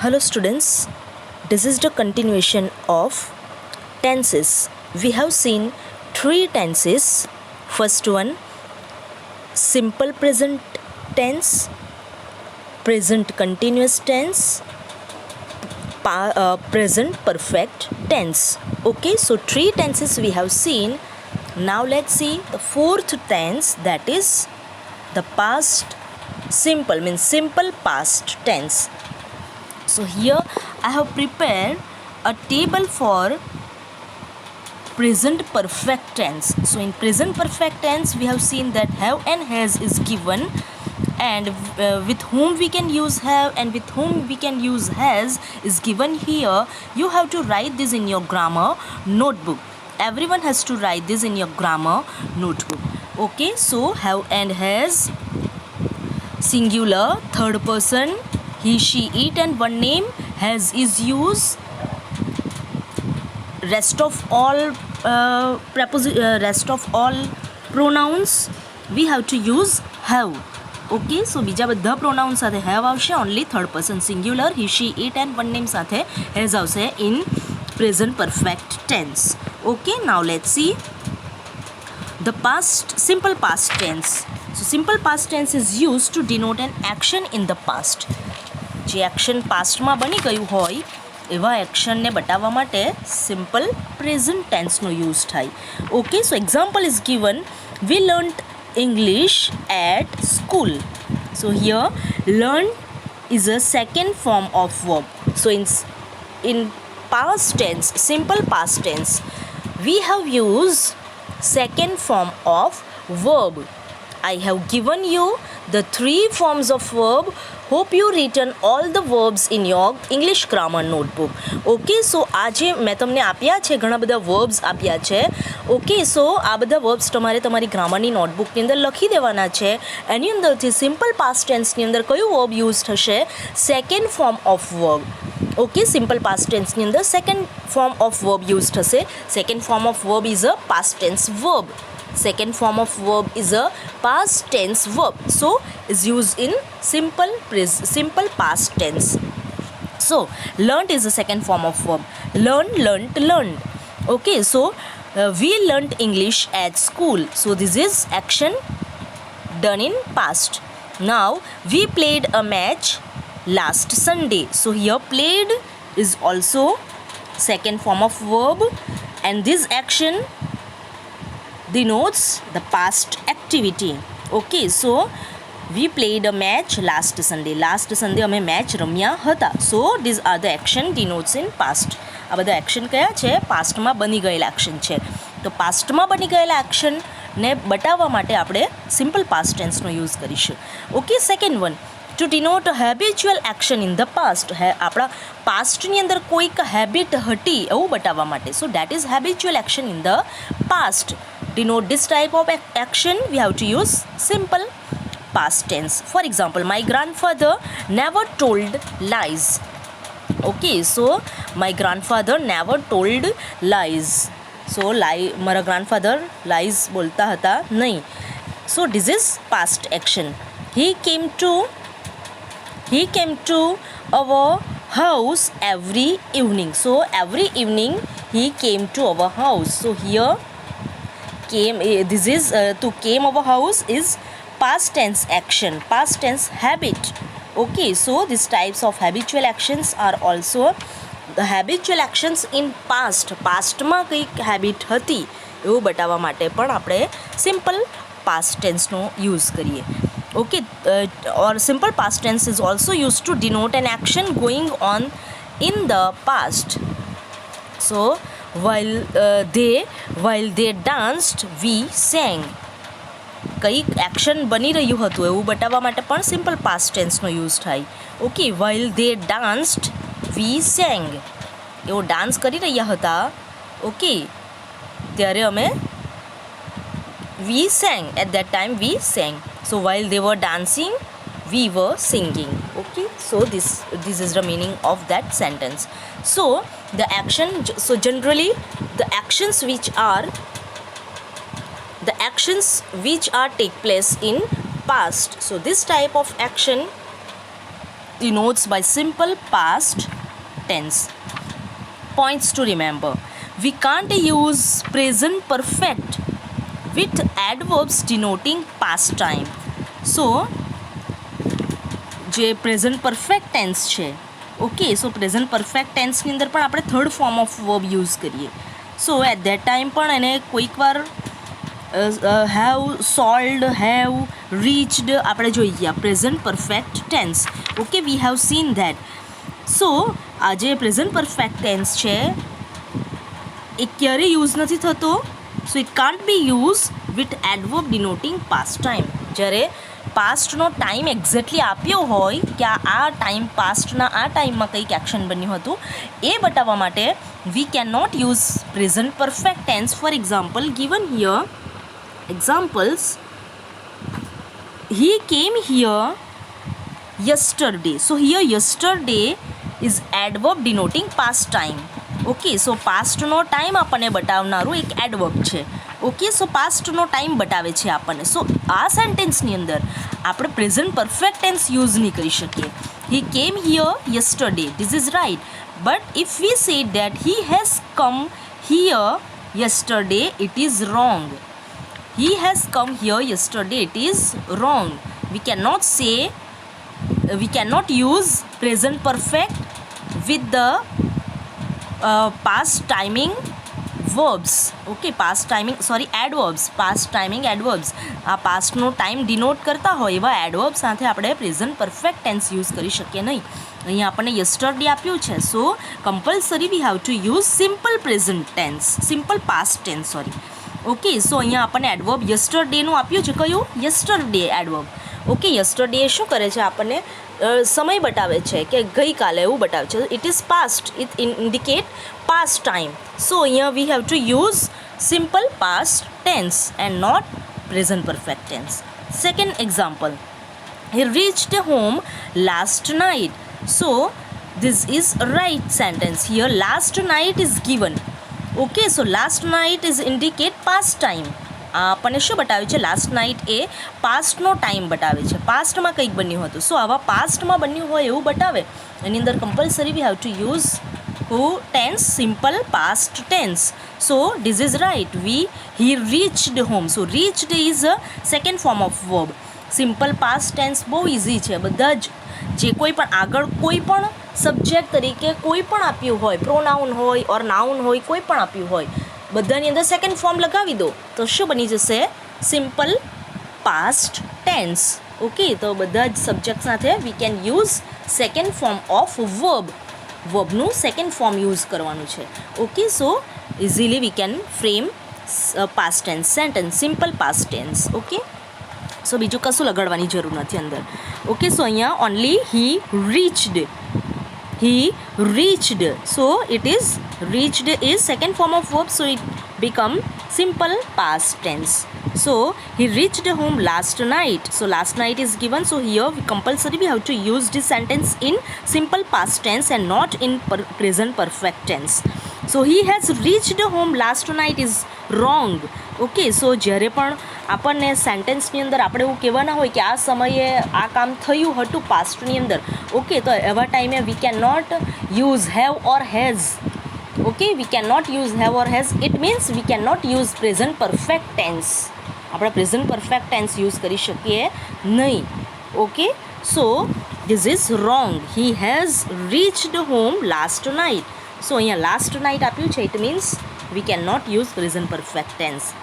Hello students, this is the continuation of tenses. We have seen three tenses. First one, simple present tense, present continuous tense, present perfect tense. Okay, so three tenses we have seen. Now let's see the fourth tense, that is the past simple, means simple past tense. So here I have prepared a table for present perfect tense. So in present perfect tense we have seen that have and has is given, and with whom we can use have and with whom we can use has is given here. You have to write this in your grammar notebook. Everyone has to write this in your grammar notebook. Okay, so have and has, singular, third person, he, she, it, and one name. Has is used. Rest of all pronouns we have to use have. Okay, so બીજા બધા pronoun સાથે have આવશે. only third person singular, he, she, it, and one name સાથે has આવશે in present perfect tense. Okay, now let's see the past simple past tense. So simple past tense is used to denote an action in the past. જે action પાસ્ટમાં બની ગયું હોય એવા એક્શનને બતાવવા માટે સિમ્પલ પ્રેઝન્ટ ટેન્સનો યુઝ થાય. Okay, so example is given, we learnt English at school. So here learn is a second form of verb. So in past tense, simple past tense, we have used second form of verb. I have given you the three forms of verb. Hope you written all the verbs in your English grammar notebook. Okay, so આજે મેં તમને આપ્યા છે ઘણા બધા verbs આપ્યા છે. Okay, સો આ બધા verbs તમારે તમારી ગ્રામરની નોટબુકની અંદર લખી દેવાના છે. એની અંદરથી સિમ્પલ પાસ્ટ ટેન્સની અંદર કયું વર્બ યુઝ થશે? Second form of verb. Okay, simple past ટેન્સની અંદર second form of verb use થશે. Second form of verb is a past tense verb. Second form of verb is a past tense verb, so is used in simple past tense. So learnt is the second form of verb. Learn, learnt, learned. Okay, so we learnt English at school, so this is action done in past. Now we played a match last Sunday. So here played is also second form of verb, and this action denotes the past activity. Okay, so we played a match last Sunday. Last Sunday અમે match રમ્યા હતા. So these are the action denotes in past. આ બધા action કયા છે? પાસ્ટમાં બની ગયેલા action છે. તો પાસ્ટમાં બની ગયેલા એક્શનને બતાવવા માટે આપણે સિમ્પલ પાસ્ટ ટેન્સનો યુઝ કરીશું. Okay, second one, to denote a habitual action in the past. આપણા પાસ્ટની અંદર કોઈક હેબિટ હતી એવું બતાવવા માટે. So that is habitual action in the past. Denote this type of action, we have to use simple past tense. For example, my grandfather never told lies. Okay, so my grandfather never told lies. So મારા grandfather lies બોલતા હતા નહીં. So this is past action. He came to our house every evening. So every evening he came to our house. So here this is to came our house is past tense action, past tense habit. Okay, so these types of habitual actions are also the habitual actions in past. પાસ્ટમાં કંઈક habit હતી એવું બતાવવા માટે પણ આપણે simple past ટેન્સનો use કરીએ. Okay, or simple past tense is also used to denote an action going on in the past. So while they danced we sang. કંઈક એક્શન બની રહ્યું હતું એવું બતાવવા માટે પણ સિમ્પલ પાસ્ટ ટેન્સનો યુઝ થાય. Okay, while they danced we sang. એવો ડાન્સ કરી રહ્યા હતા, ઓકે, ત્યારે અમે we sang. At that time we sang. So while they were dancing we were singing. Okay, so this is the meaning of that sentence. So the action, so generally the actions which take place in past. So this type of action denotes by simple past tense. Points to remember: we can't use present perfect with adverbs denoting past time. So જે present perfect tense છે, okay, so present perfect ટેન્સની અંદર પણ આપણે third form of verb use કરીએ. So at that time પણ એને કોઈક વાર હેવ, સોલ્ડ, હેવ, રીચડ આપણે જોઈએ present perfect tense. Okay, we have seen that. So આ જે પ્રેઝન્ટ પરફેક્ટ ટેન્સ છે એ ક્યારે યુઝ નથી થતો? So it can't be use with adverb denoting past time. જ્યારે પાસ્ટનો ટાઈમ એક્ઝેક્ટલી આપ્યો હોય કે આ ટાઈમ પાસ્ટના આ ટાઈમમાં કંઈક એક્શન બન્યું હતું એ બતાવવા માટે we can not use present perfect tense. For example given here examples: he came here yesterday. So here yesterday is adverb denoting past time. Okay, so પાસ્ટનો ટાઈમ આપણને બતાવનારું એક એડવર્બ છે. ઓકે, સો પાસ્ટનો ટાઈમ બતાવે છે આપણને. સો આ સેન્ટેન્સની અંદર આપણે પ્રેઝન્ટ પરફેક્ટ ટેન્સ યુઝ નહીં કરી શકીએ. He came here yesterday, this is right, but if we say that he has come here yesterday, it is wrong. He has come here yesterday, it is wrong. We cannot use present perfect with the past timing verbs. Okay, adverbs, past timing adverbs. આ પાસ્ટનો time denote કરતા હોય એવા adverb સાથે આપણે present perfect tense use કરી શકીએ નહીં. અહીંયા આપણને યસ્ટરડે આપ્યું છે, so compulsory we have to use simple present tense, simple past tense, sorry. Okay, so અહીંયા આપણને એડવર્બ યસ્ટરડેનું આપ્યું છે. કયું? Yesterday adverb. ઓકે, યસ્ટરડે શું કરે છે? આપણને સમય બતાવે છે કે ગઈકાલે એવું બતાવે છે. It is past, it indicate past time. So અહીંયા we have to use simple past tense and not present perfect tense. Second example: he reached home last night. So this is right sentence. Here last night is given. Okay, so last night is indicate past time. આપણને શું બતાવ્યું છે? Last night એ પાસ્ટનો time બતાવે છે, પાસ્ટમાં કંઈક બન્યું હતું. સો આવા પાસ્ટમાં બન્યું હોય એવું બતાવે એની અંદર compulsory we have to use tense simple past tense. So this is right, he reached home. So reached is a second form of verb. Simple past tense બહુ ઇઝી છે. બધા જ જે કોઈ પણ આગળ કોઈ પણ સબ્જેક્ટ તરીકે કોઈ પણ આપ્યું હોય, પ્રોનાઉન હોય ઓર નાઉન હોય, કોઈ પણ આપ્યું હોય, બધાની અંદર સેકન્ડ ફોર્મ લગાવી દો તો શું બની જશે? Simple past tense. ઓકે, તો બધા જ સબ્જેક્ટ સાથે we can use second form of વર્બનું સેકન્ડ ફોર્મ યુઝ કરવાનું છે. Okay, so easily we can frame past tense sentence, simple past tense. Okay, so બીજું કશું લગાડવાની જરૂર નથી અંદર. ઓકે, સો અહીંયા only he reached. So it is reached is second form of verb, so it become simple past tense. So he reached home last night. So last night is given, so here we compulsory we have to use this sentence in simple past tense and not in present perfect tense. So he has reached home last night is wrong. Okay, so જ્યારે પણ આપણને સેન્ટેન્સની અંદર આપણે એવું કહેવાના હોય કે આ સમયે આ કામ થયું હતું પાસ્ટની અંદર, ઓકે, તો એવા ટાઈમે we can not use have or has. Okay, we can not use have or has. It means we can not use present perfect tense. આપણે પ્રેઝન્ટ પરફેક્ટ ટેન્સ યુઝ કરી શકીએ નહીં. Okay, so this is wrong. He has reached home last night. So અહીંયા last night આપ્યું છે, it means we can not use present perfect tense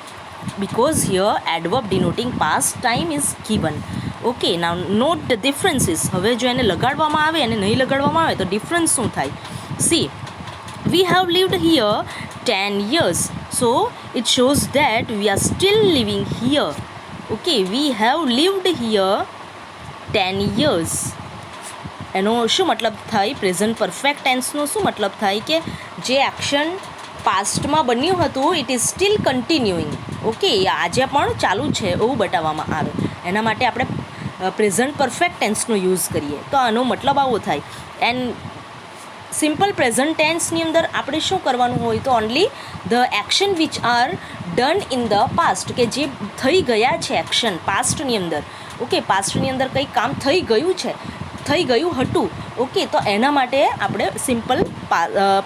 because here adverb denoting past time is given. Okay, now note the differences. હવે જો એને લગાડવામાં આવે અને નહીં લગાડવામાં આવે તો ડિફરન્સ શું થાય? See, we have lived here 10 years. So it shows that we are still living here. Okay, we have lived here 10 years. એનો શું મતલબ થાય? પ્રેઝન્ટ પરફેક્ટ ટેન્સનો શું મતલબ થાય કે જે એક્શન પાસ્ટમાં બન્યું હતું it is still continuing. Okay, આજે પણ ચાલુ છે એવું બતાવવામાં આવે. એના માટે આપણે પ્રેઝન્ટ પરફેક્ટ ટેન્સનો યુઝ કરીએ તો આનો મતલબ આવો થાય. એન્ડ સિમ્પલ પ્રેઝન્ટ ટેન્સની અંદર આપણે શું કરવાનું હોય તો only the action which are done in the past, કે જે થઈ ગયા છે એક્શન પાસ્ટની અંદર. ઓકે, પાસ્ટની અંદર કંઈ કામ થઈ ગયું છે થઈ ગયું હતું. ઓકે, તો એના માટે આપણે સિમ્પલ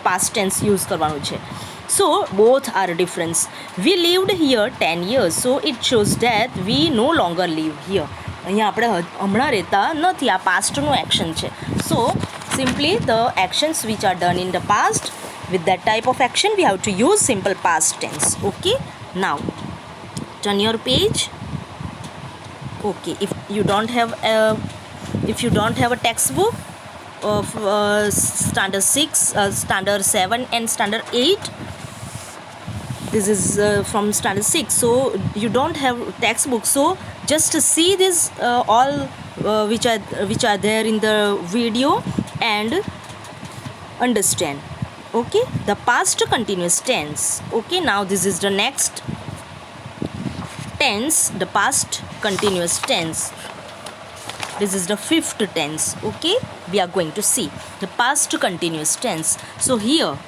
પાસ્ટ ટેન્સ યુઝ કરવાનું છે. So both are difference. We lived here 10 years, so it shows that we no longer live here. અહીંયા આપણે હમણાં રહેતા નથી, આ પાસ્ટનું એક્શન છે. So simply the actions which are done in the past, with that type of action we have to use simple past tense. Okay, now turn your page. Okay, if you don't have a textbook of standard 6, standard 7 and standard 8, this is from standard 6, so you don't have textbook, so just see this all which are there in the video and understand. Okay, the past continuous tense. Okay, now this is the next tense, the past continuous tense. This is the fifth tense. Okay, we are going to see the past continuous tense. So here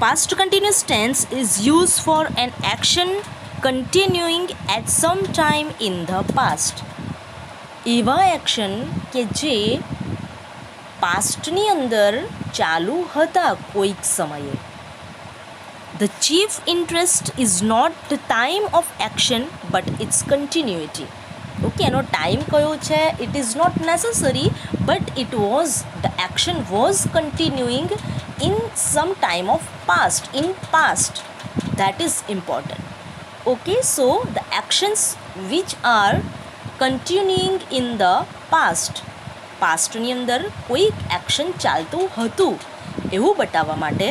past continuous tense is used for an action continuing at some time in the past. એવા action કે જે પાસ્ટની અંદર ચાલુ હતા કોઈક સમયે. The chief interest is not the time of action but its continuity. Okay, એનો time કયો છે? It is not necessary, but the action was continuing in some time of past, in past. That is important. Okay, so the actions which are continuing in the past, પાસ્ટની અંદર કોઈક action ચાલતું હતું એવું બતાવવા માટે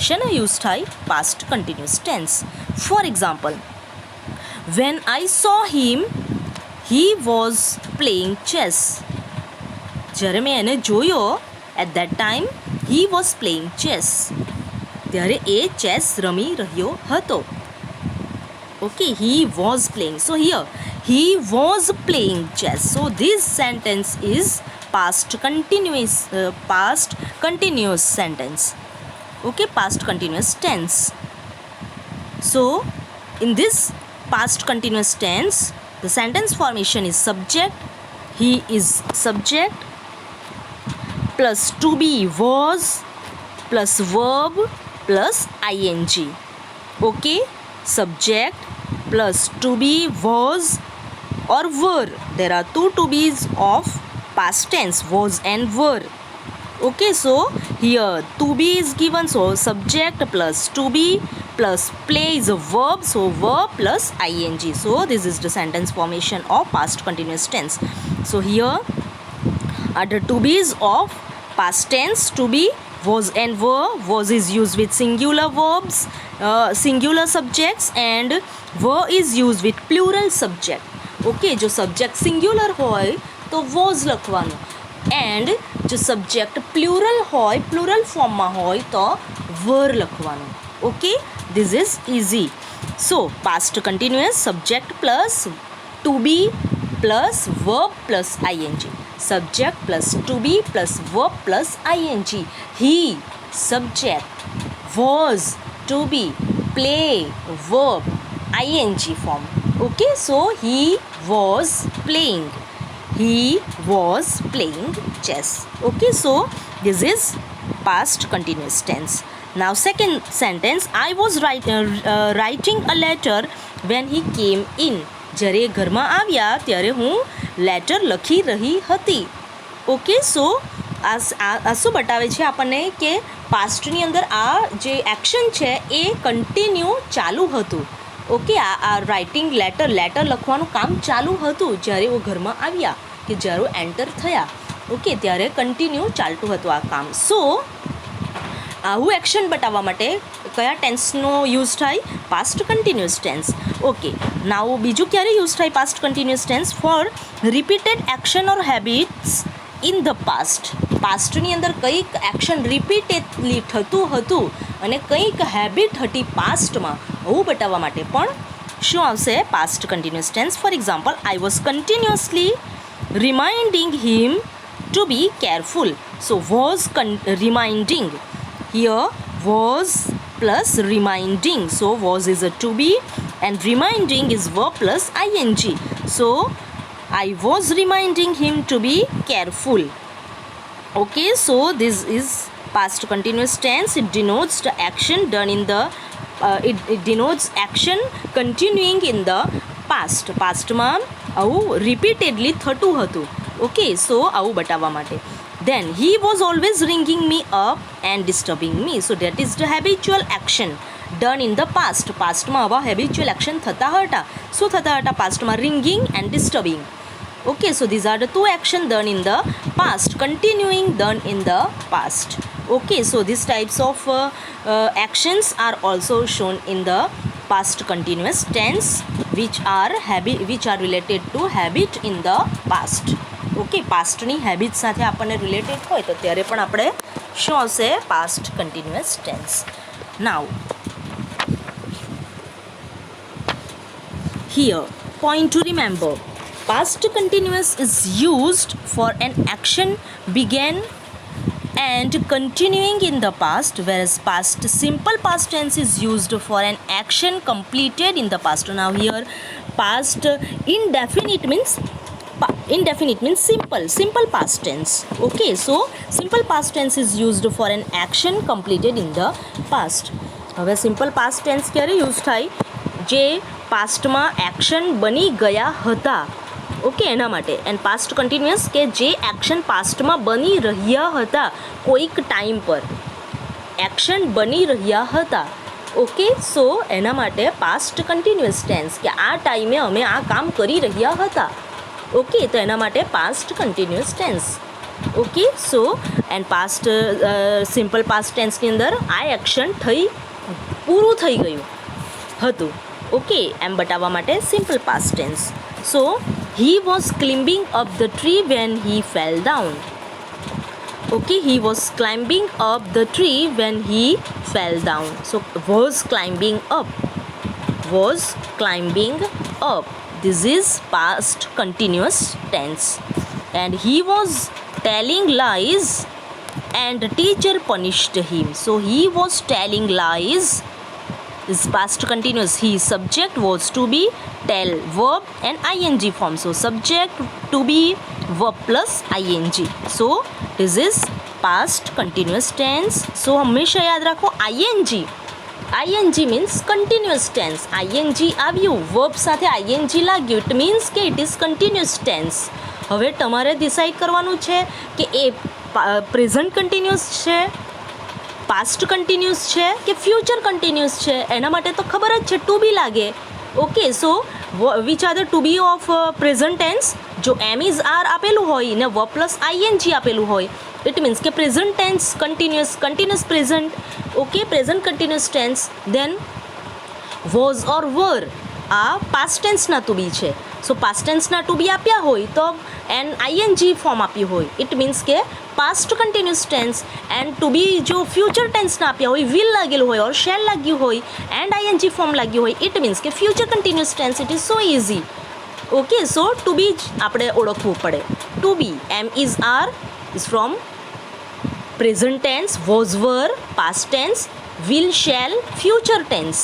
શેનો યુઝ થાય? Past continuous tense. For example, when I saw him he was playing chess. જ્યારે મેં એને જોયો, at that time he was playing chess. ત્યારે એ ચેસ રમી રહ્યો હતો. Okay, he was playing. So here, he was playing chess. So this sentence is past continuous sentence. Okay, past continuous tense. So in this past continuous tense, the sentence formation is subject. He is subject plus to be was plus verb plus ing. Okay, subject plus to be was or were. There are two to be's of past tense, was and were. Okay, so here to be is given, so subject plus to be plus play is a verb, so verb plus ing. So this is the sentence formation of past continuous tense. So here are the to be's of past tense. To be, was and were. Was is used with singular verbs, singular subjects, and were is used with plural subject. Okay, જો subject singular હોય તો was લખવાનું, and જો subject plural હોય, plural ફોર્મમાં હોય તો were લખવાનું. Okay, this is easy. So past continuous, subject plus to be plus verb plus I N G. Subject plus to be plus verb plus I N G. He subject, was to be, play verb, ing form. Okay, so he was playing chess. Okay, so this is past continuous tense. Now second sentence, I was writing a letter when he came in. જ્યારે ઘરમાં આવ્યા ત્યારે હું letter લખી રही હતી. Okay, સો આ શું બતાવે છે આપણને કે પાસ્ટની અંદર આ જે એક્શન છે એ કન્ટિન્યુ ચાલુ હતું. ઓકે, આ રાઇટિંગ લેટર લખવાનું કામ ચાલુ હતું જ્યારે એ ઘરમાં આવ્યા, કે જ્યારે એન્ટર થયા. ઓકે, ત્યારે કન્ટિન્યુ ચાલતું હતું આ કામ. સો આવું એક્શન બતાવવા માટે કયા ટેન્સનો યુઝ થાય? Past continuous tense. Okay, now બીજું ક્યારે યુઝ થાય past continuous tense? For repeated action or habits in the past. પાસ્ટની અંદર કંઈક એક્શન રિપીટેડલી થતું હતું અને કંઈક હેબિટ હતી પાસ્ટમાં, એવું બતાવવા માટે પણ શું આવશે? Past continuous tense. For example, I was continuously reminding him to be careful. So was reminding. Here was plus reminding. So was is a to be and reminding is verb plus ing. So I was reminding him to be careful. Okay, so this is past continuous tense. It denotes the action done in the it denotes action continuing in the past. Pastમાં આવું repeatedly થતું હતું. Okay, so આવું બતાવવા માટે. Then he was always ringing me up and disturbing me. So that is the habitual action done in the past. Pastમાં આવા habitual action થતા હતા. શું થતા હતા pastમાં? Ringing and disturbing. Okay, so these are the two actions done in the past, continuing done in the past. Okay, so these types of actions are also shown in the past continuous tense, which are related to habit in the past. Okay, past ની habit સાથે આપણને related હોય તો ત્યારે પણ આપણે શું હશે? past continuous tense. Now here point to remember, past continuous is used for an action began and continuing in the past, whereas past simple past tense is used for an action completed in the past. Now here past indefinite means simple past tense. Okay, so simple past tense is used for an action completed in the past. હવે simple past tense ક્યારે use થાય? જે પાસ્ટમાં action બની ગયા હતા. Okay, એના માટે. And past continuous કે જે એક્શન પાસ્ટમાં બની રહ્યા હતા કોઈક ટાઈમ પર એક્શન બની રહ્યા હતા. ઓકે, સો એના માટે પાસ્ટ કન્ટિન્યુઅસ ટેન્સ કે આ ટાઈમે અમે આ કામ કરી રહ્યા હતા. ઓકે, તો એના માટે past continuous tense. Okay, so and past simple past ટેન્સની અંદર આ એક્શન પૂરું થઈ ગયું હતું. ઓકે, એમ બતાવવા માટે simple past tense. So he was climbing up the tree when he fell down. Okay, he was climbing up the tree when he fell down. So was climbing up. This is past continuous tense. And he was telling lies and the teacher punished him. So he was telling lies is past continuous. His subject was to be tell, verb and ing form. So subject to be verb plus ing. So this is past continuous tense. So હંમેશા યાદ રાખો ing means continuous tense. ing આવ્યું, verb સાથે ing લાગ્યું, it means કે it is continuous tense. હવે તમારે decide કરવાનું છે કે એ પ્રેઝન્ટ કન્ટિન્યુઅસ છે, પાસ્ટ કન્ટિન્યુઅસ છે કે ફ્યુચર કન્ટિન્યુઅસ છે. એના માટે તો ખબર જ છે, ટુ બી લાગે. Okay, so which are the to be of present tense? જો એમ ઇઝ આર આપેલું હોય ને વર્બ પ્લસ આઈએનજી આપેલું હોય, ઇટ મીન્સ કે present tense continuous present. Okay, present continuous tense. Then was or were આ past ટેન્સના two બી છે. સો past ટેન્સના two બી આપ્યા હોય તો એન્ડ આઈએનજી ફોર્મ આપ્યું હોય, ઇટ મીન્સ કે past continuous tense. And to be જો ફ્યુચર ટેન્સના આપ્યા હોય, વિલ લાગેલું હોય ઓર શેલ લાગ્યું હોય એન્ડ આઈએનજી ફોર્મ લાગ્યું હોય, ઇટ મીન્સ કે future continuous tense. It is so easy. Okay, so to be જ આપણે ઓળખવું પડે. To be am is are is from present tense, was were past tense, will shall future tense.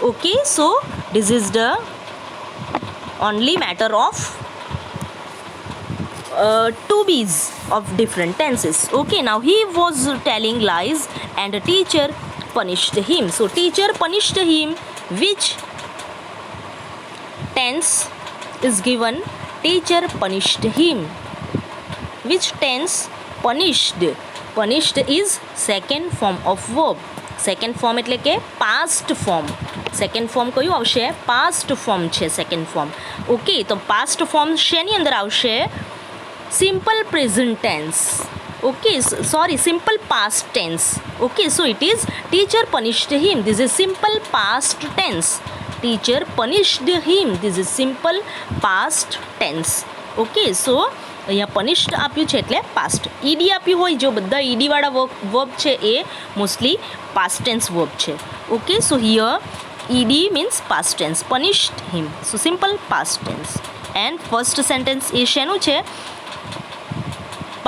Okay, so this is the only matter of to be's of different tenses. Okay, now he was telling lies and the teacher punished him. So teacher punished him. Which tense is given? Teacher punished him. Which tense? Punished is second form of verb. Second form એટલે કે past form. Second form કયું આવશે? Past form છે second form. Okay, તો past form શેની અંદર આવશે? Simple present tense. Okay, sorry, simple past tense. Okay, so it is teacher punished him. This is simple past tense. Teacher punished him. This is simple past tense. Okay, so અહીંયા punished આપ્યું છે એટલે past. ED આપ્યું હોય, જો બધા ઈડીવાળા verb છે એ મોસ્ટલી પાસ્ટ ટેન્સ વર્બ છે. Okay, so here ED means past tense. Punished him, so simple past tense. And first sentence એ શેનું છે?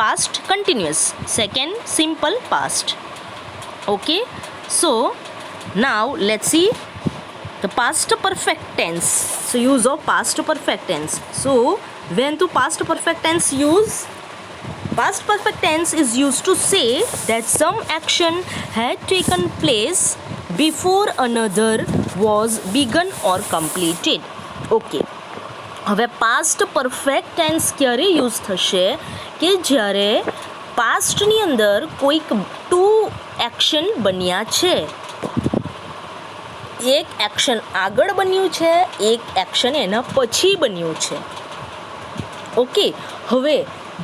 Past continuous. Second simple past. Okay, so now let's see the past perfect tense. So use of past perfect tense. So When to past perfect tense use? Past perfect tense is used to say that some action had taken place before another was begun or completed. Okay. હવે past perfect tense ક્યારે use થશે કે જ્યારે પાસ્ટની અંદર કોઈક two action બન્યા છે, એક એક્શન આગળ બન્યું છે, એક એક્શન એના પછી બન્યું છે. ઓકે, હવે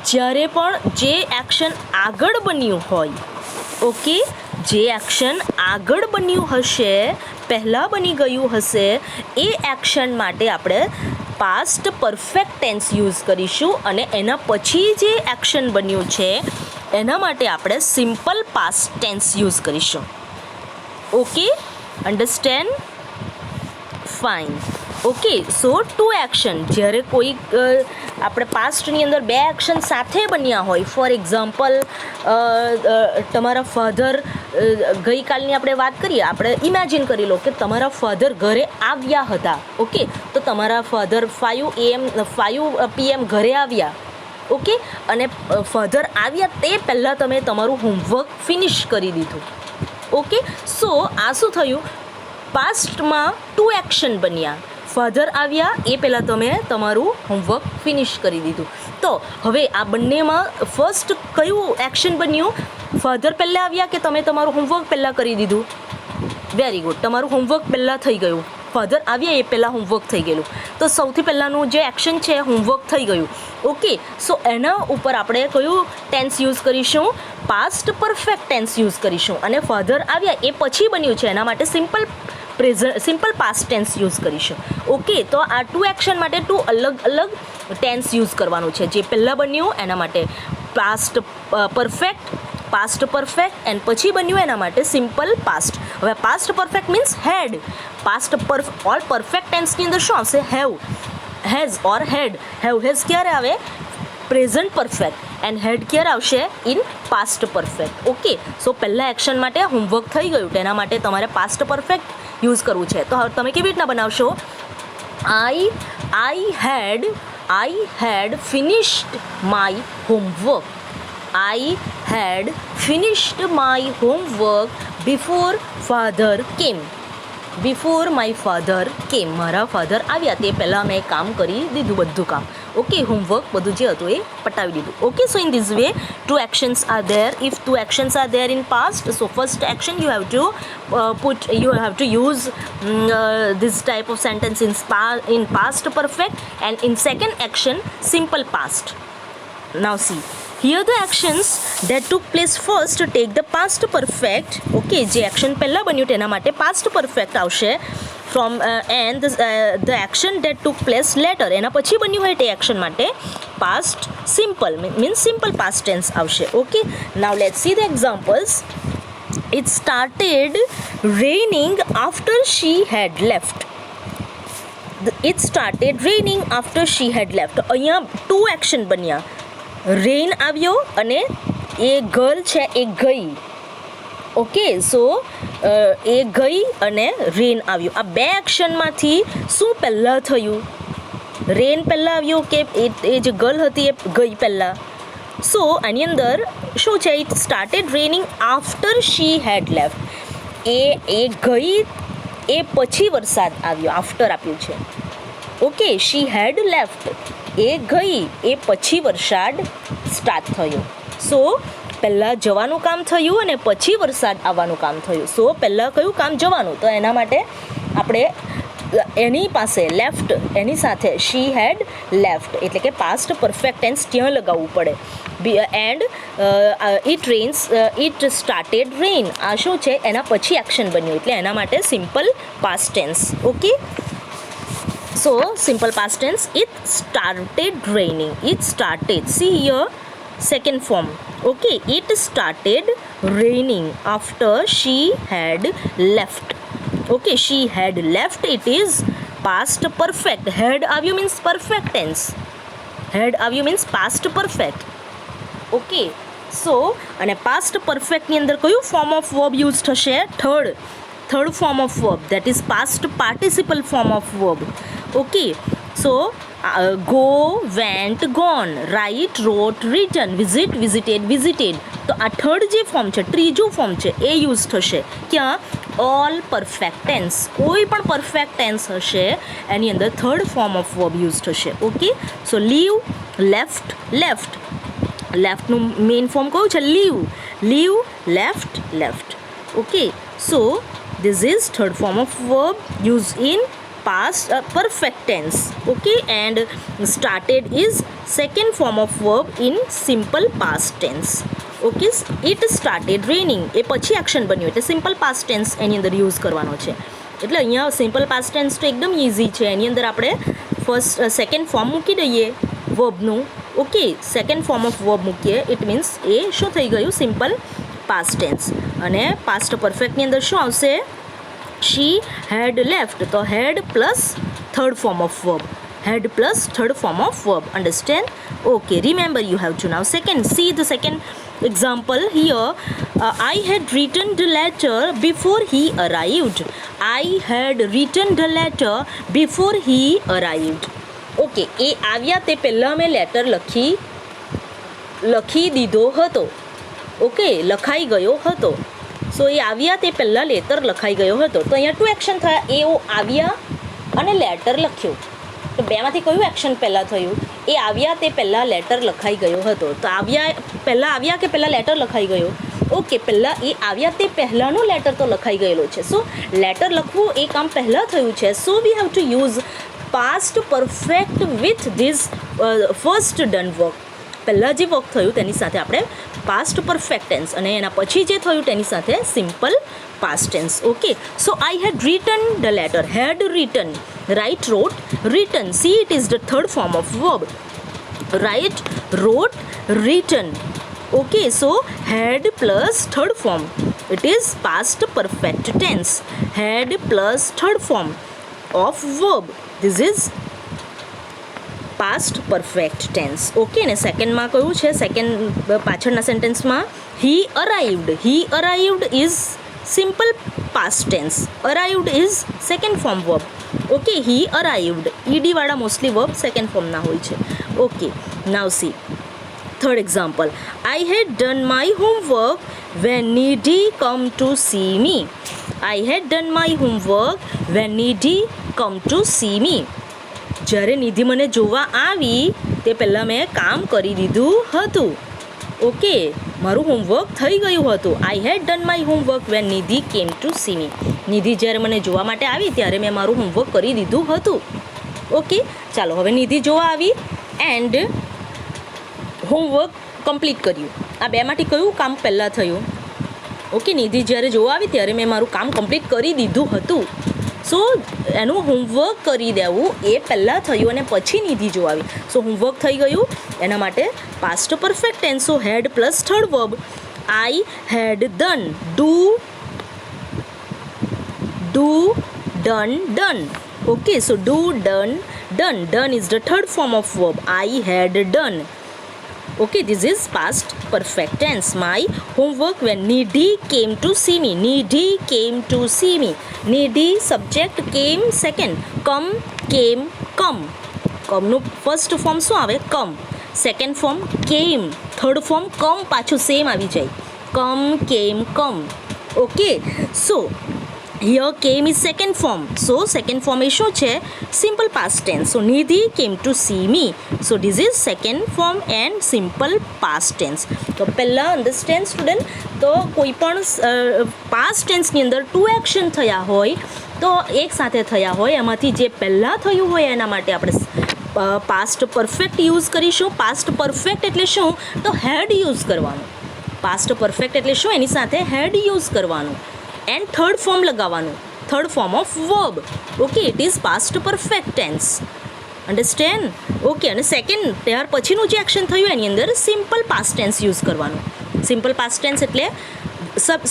જ્યારે પણ જે એક્શન આગળ બન્યું હોય, ઓકે, જે એક્શન આગળ બન્યું હશે, પહેલાં બની ગયું હશે, એ એક્શન માટે આપણે પાસ્ટ પરફેક્ટ ટેન્સ યુઝ કરીશું અને એના પછી જે એક્શન બન્યું છે એના માટે આપણે સિમ્પલ પાસ્ટ ટેન્સ યુઝ કરીશું. Okay, understand? Fine. Okay, so two action, જ્યારે કોઈક આપણે પાસ્ટની અંદર બે એક્શન સાથે બન્યા હોય, ફોર એક્ઝામ્પલ તમારા ફાધર, ગઈકાલની આપણે વાત કરીએ, આપણે ઇમેજિન કરી લો કે તમારા ફાધર ઘરે આવ્યા હતા. ઓકે, તો તમારા ફાધર 5 PM ઘરે આવ્યા. ઓકે, અને ફાધર આવ્યા તે પહેલાં તમે તમારું હોમવર્ક ફિનિશ કરી દીધું. ઓકે, સો આ શું થયું? પાસ્ટમાં ટુ એક્શન બન્યા. ફાધર આવ્યા એ પહેલાં તમે તમારું હોમવર્ક ફિનિશ કરી દીધું. તો હવે આ બંનેમાં ફર્સ્ટ કયું એક્શન બન્યું? ફાધર પહેલાં આવ્યા કે તમે તમારું હોમવર્ક પહેલાં કરી દીધું? વેરી ગુડ, તમારું હોમવર્ક પહેલાં થઈ ગયું. ફાધર આવ્યા એ પહેલાં હોમવર્ક થઈ ગયેલું. તો સૌથી પહેલાંનું જે એક્શન છે હોમવર્ક થઈ ગયું. ઓકે, સો એના ઉપર આપણે કયું ટેન્સ યુઝ કરીશું? પાસ્ટ પરફેક્ટ ટેન્સ યુઝ કરીશું. અને ફાધર આવ્યા એ પછી બન્યું છે એના માટે સિમ્પલ પાસ્ટ ટેન્સ યુઝ કરીશું. ઓકે, તો આ ટુ એક્શન માટે ટુ અલગ અલગ ટેન્સ યુઝ કરવાનું છે. જે પહેલાં બન્યું એના માટે પાસ્ટ પરફેક્ટ એન્ડ પછી બન્યું એના માટે સિમ્પલ પાસ્ટ. હવે પાસ્ટ પરફેક્ટ મીન્સ હેડ. ઓલ પરફેક્ટ ટેન્સની અંદર શું આવશે? Has or head. હેઝ ક્યારે આવે? Present perfect. એન્ડ હેડ ક્યારે આવશે? In past perfect. Okay, so પહેલાં એક્શન માટે હોમવર્ક થઈ ગયું, તેના માટે તમારે પાસ્ટ પરફેક્ટ યુઝ કરવું છે. તો હવે તમે કેવી રીતના બનાવશો? I had finished my homework. I had finished my homework before father came. Before my father કેમ, મારા ફાધર આવ્યા તે પહેલાં મેં કામ કરી દીધું, બધું કામ. ઓકે, હોમવર્ક બધું જે હતું એ પટાવી દીધું. Okay, so in this way two actions are there. If two actions are there in past, so first action you have to use this type of sentence in past perfect, and in second action simple past. Now see, here the actions that took place first take the past perfect. Okay, જે action પહેલાં બન્યું તેના માટે past perfect આવશે. And the action that took place later, એના પછી બન્યું હોય તે એક્શન માટે past simple means simple past tense આવશે. Okay, now let's see the examples. It started raining after she had left. It started raining after she had left. અહીંયા two action બન્યા. રેન આવ્યો અને એ ગર્લ છે એ ગઈ. ઓકે, સો એ ગઈ અને રેન આવ્યું. આ બે એક્શનમાંથી શું પહેલાં થયું? રેન પહેલાં આવ્યો કે એ જે ગર્લ હતી એ ગઈ પહેલાં? સો આની અંદર શું છે? It started raining after she had left. એ ગઈ એ પછી વરસાદ આવ્યો, આફ્ટર આપ્યું છે. ઓકે, શી હેડ લેફ્ટ, એ ગઈ એ પછી વરસાદ સ્ટાર્ટ થયો. સો પહેલાં જવાનું કામ થયું અને પછી વરસાદ આવવાનું કામ થયું. સો પહેલાં કયું કામ? જવાનું. તો એના માટે આપણે એની પાસે લેફ્ટ, એની સાથે શી હેડ લેફ્ટ એટલે કે પાસ્ટ પરફેક્ટ ટેન્સ ત્યાં લગાવવું પડે. એન્ડ ઇટ સ્ટાર્ટેડ રેઇન, આ શું છે? એના પછી એક્શન બન્યું એટલે એના માટે simple past tense. Okay, so simple past tense, it started raining. It started, see here second form. Okay, it started raining after she had left. Okay, she had left, it is past perfect. Had આવ્યું means perfect tense. Had આવ્યું means past perfect. Okay, so અને past perfect ની અંદર કયું form of verb use થશે? third form of verb, that is past participle form of verb. Okay, so go, went, gone, write, wrote, written, visit, visited, visited. તો આ third જે form છે, ત્રીજું ફોર્મ છે, એ યુઝ થશે ક્યાં? All perfect tense. કોઈ પણ પરફેક્ટ ટેન્સ હશે એની અંદર third form of verb use થશે. Okay, so leave, left, left. લેફ્ટનું મેઇન ફોર્મ કયું છે? Leave. Leave, left, left. Okay, so this is third form of verb used in past perfect tense. Okay, and started is second form of verb in simple past tense. Okay, it started raining. એ પછી action બન્યું એટલે simple past tense એની અંદર use કરવાનો છે. એટલે અહીંયા simple past tense તો એકદમ ઇઝી છે. એની અંદર આપણે સેકન્ડ ફોર્મ મૂકી દઈએ વર્બનું. Okay, second form of verb મૂકીએ. ઇટ મીન્સ એ શું થઈ ગયું? Simple past tense. અને પાસ્ટ પરફેક્ટની અંદર શું આવશે? She had left. તો had plus third form of verb. Had plus third form of verb. Understand? Okay, remember you have to now second. See the second example here. I had written the letter before he arrived. I had written the letter before he arrived. Okay, એ આવ્યા તે પહેલાં મેં letter લખી દીધો હતો. Okay, લખાઈ ગયો હતો. સો એ આવ્યા તે પહેલાં લેટર લખાઈ ગયો હતો. તો અહીંયા 2 એક્શન થયા. એઓ આવ્યા અને લેટર લખ્યો. તો બેમાંથી કયું એક્શન પહેલાં થયું? એ આવ્યા તે પહેલાં લેટર લખાઈ ગયો હતો. તો પહેલાં આવ્યા કે પહેલાં લેટર લખાઈ ગયો? ઓકે, પહેલાં એ આવ્યા તે પહેલાંનો લેટર તો લખાઈ ગયેલો છે. સો લેટર લખવું એ કામ પહેલાં થયું છે. So we have to use past perfect with this first done work. પહેલાં જે વર્ક થયું તેની સાથે આપણે પાસ્ટ પરફેક્ટ ટેન્સ અને એના પછી જે થયું તેની સાથે simple past tense. Okay, so I had written the letter. Had written, write, wrote, written. See it is the third form of verb. Write, wrote, written. Okay, so had plus third form. It is past perfect tense. Had plus third form of verb. This is past perfect tense. Okay, ને સેકન્ડમાં કયું છે? Second પાછળના સેન્ટેન્સમાં he arrived. He arrived is simple past tense. Arrived is second form verb. Okay, he arrived. ઈડીવાળા mostly verb second ફોર્મના હોય છે. Okay, now see third example. I had done my homework when Nidhi come to see me. I had done my homework when Nidhi come to see me. જ્યારે નિધિ મને જોવા આવી તે પહેલાં મેં કામ કરી દીધું હતું. ઓકે, મારું હોમવર્ક થઈ ગયું હતું. I had done my homework when Nidhi came to see મી. નિધિ જ્યારે મને જોવા માટે આવી ત્યારે મેં મારું હોમવર્ક કરી દીધું હતું. ઓકે, ચાલો હવે નિધિ જોવા આવી એન્ડ હોમવર્ક કમ્પ્લીટ કર્યું. આ બેમાંથી કયું કામ પહેલાં થયું? ઓકે, નિધિ જ્યારે જોવા આવી ત્યારે મેં મારું કામ કમ્પ્લીટ કરી દીધું હતું. સો એનું હોમવર્ક કરી દેવું એ પહેલાં થયું અને પછી નિધિ જોવા આવી. સો હોમવર્ક થઈ ગયું એના માટે past perfect tense. So had plus third verb. I had done. Do, done, done. Okay, so do, done, done. Done is the third form of verb. I had done. Okay, this is past perfect tense. My homework when Nidhi came to see me. Nidhi came to see me. Nidhi subject, came second. Come, came, come. Come નું first form શું આવે? Come. Second form came. Third form come પાછું same આવી જાય. Come, came, come. Okay, so here came is second form. So second form is શું છે? Simple past tense. So Nidhi came to see me. So this is second form and simple past tense. તો પહેલાં understand student, તો કોઈ પણ past tense ની અંદર 2 action થયા હોય તો એક સાથે થયા હોય એમાંથી જે પહેલાં થયું હોય એના માટે આપણે પાસ્ટ પરફેક્ટ યુઝ કરીશું. પાસ્ટ પરફેક્ટ એટલે શું? તો હેડ યુઝ કરવાનું. પાસ્ટ પરફેક્ટ એટલે શું? એની સાથે હેડ યુઝ કરવાનું એન્ડ થર્ડ ફોર્મ લગાવવાનું. Third form of verb. Okay, it is past perfect tense. Understand? Okay, અને સેકન્ડ ત્યાર પછીનું જે એક્શન થયું એની અંદર સિમ્પલ પાસ્ટ ટેન્સ યુઝ કરવાનું. સિમ્પલ પાસ્ટ ટેન્સ એટલે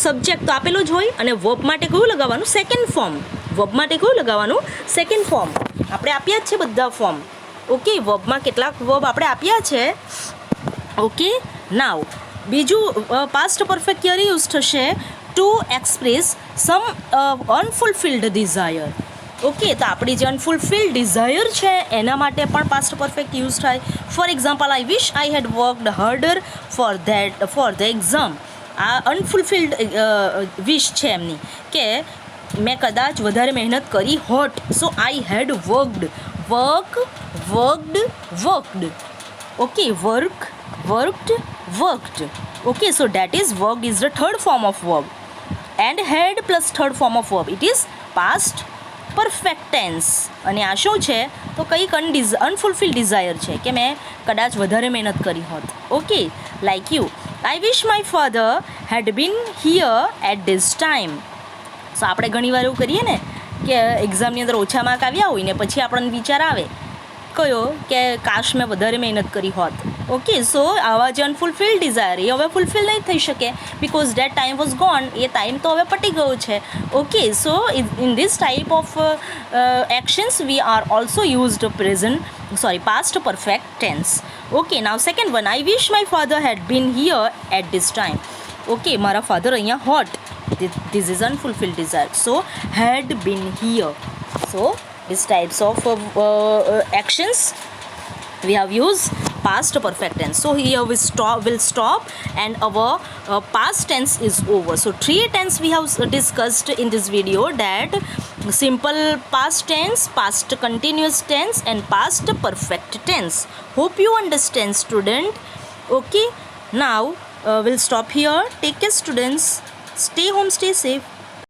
સબ્જેક્ટ તો આપેલો જ હોય અને વર્બ માટે કયું લગાવવાનું? Second form. વર્બ માટે કયું લગાવવાનું? Second form. આપણે આપ્યા જ છે બધા ફોર્મ. ઓકે, વર્બમાં કેટલાક વર્બ આપણે આપ્યા છે. ઓકે, નાવ બીજું પાસ્ટ પરફેક્ટ ક્યારે યુઝ થશે? To express some unfulfilled desire. Okay, તો આપણી જે અનફુલફિલ્ડ ડિઝાયર છે એના માટે પણ પાસ્ટ પરફેક્ટ યુઝ થાય. For example, I wish I had worked harder for the exam. આ અનફુલફિલ્ડ વિશ છે એમની, કે મેં કદાચ વધારે મહેનત કરી હોત. So I had worked. Okay, worked. Okay, so that is worked is the third form of verb, and had plus third form of verb, it is past perfect tense. અને આ શું છે? તો કંઈક અનફુલફિલ્ડ ડિઝાયર છે, કે મેં કદાચ વધારે મહેનત કરી હોત. Okay, like you, I wish my father had been here at this time. So આપણે ઘણીવાર એવું કરીએ ને કે એક્ઝામની અંદર ઓછા માર્ક આવ્યા હોય ને પછી આપણને વિચાર આવે કયો, કે કાશ મેં વધારે મહેનત કરી હોત. ઓકે, સો આવા જે અનફુલફિલ્ડ ડિઝાયર એ હવે ફૂલફિલ નહીં થઈ શકે, because that time was gone. એ ટાઈમ તો હવે પતી ગયો છે. Okay, so in this type of actions we are also used past perfect tense. Okay, now second one, I wish my father had been here at this time. Okay, મારા father અહીંયા હોટ. This is unfulfilled desire. So had been here. So these types of actions we have used past perfect tense. So here we'll stop and our past tense is over. So three tense we have discussed in this video, that simple past tense, past continuous tense and past perfect tense. Hope you understand, student. Okay, now we'll stop here. Take care, students. Stay home, stay safe.